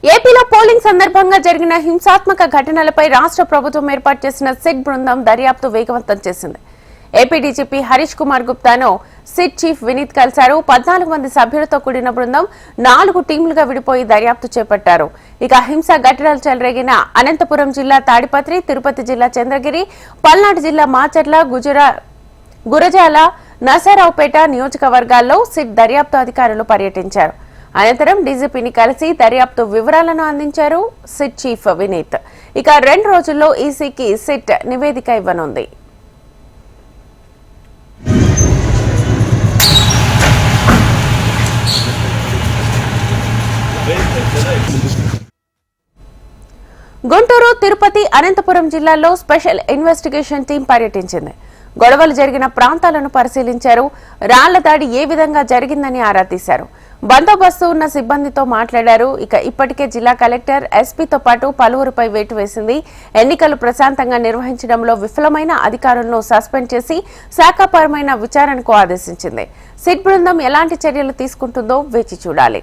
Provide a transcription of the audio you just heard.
ఏపీలో పోలింగ్ సందర్భంగా జరిగిన హింసాత్మక ఘటనలపై రాష్ట్ర ప్రభుత్వం ఏర్పాటు చేసిన సిట్ బృందం దర్యాప్తు వేగవంతం చేసింది. ఏపీ డీజీపీ హరీష్ కుమార్ గుప్తాను సిట్ చీఫ్ వినీత్ కలిశారు. 14 మంది సభ్యులతో కూడిన బృందం 4 టీంలుగా విడిపోయి దర్యాప్తు చేపట్టారు. ఇక హింసా ఘటనలు చెలరేగిన అనంతపురం జిల్లా తాడిపత్రి, తిరుపతి జిల్లా చంద్రగిరి, పల్నాడు జిల్లా మాచర్ల, గురజాల, నరసరావుపేట నియోజకవర్గాల్లో సిట్ దర్యాప్తు అధికారులు పర్యటించారు. అనంతరం డీజీపీని కలిసి దర్యాప్తు వివరాలను అందించారు సిట్ చీఫ్ వినీత్. ఇక 2 రోజుల్లో ఈసీకి సిట్ నివేదిక ఇవ్వనుంది. గుంటూరు, తిరుపతి, అనంతపురం జిల్లాల్లో స్పెషల్ ఇన్వెస్టిగేషన్ టీం పర్యటించింది. గొడవలు జరిగిన ప్రాంతాలను పరిశీలించారు. రాళ్ల దాడి ఏ విధంగా జరిగిందని ఆరా తీశారు. బందోబస్తు ఉన్న సిబ్బందితో మాట్లాడారు. ఇక ఇప్పటికే జిల్లా కలెక్టర్, ఎస్పీతో పాటు పలువురిపై వేటు వేసింది. ఎన్నికలు ప్రశాంతంగా నిర్వహించడంలో విఫలమైన అధికారులను సస్పెండ్ చేసి శాఖాపరమైన విచారణకు ఆదేశించింది. సిట్ బృందం ఎలాంటి చర్యలు తీసుకుంటుందో వేచి చూడాలి.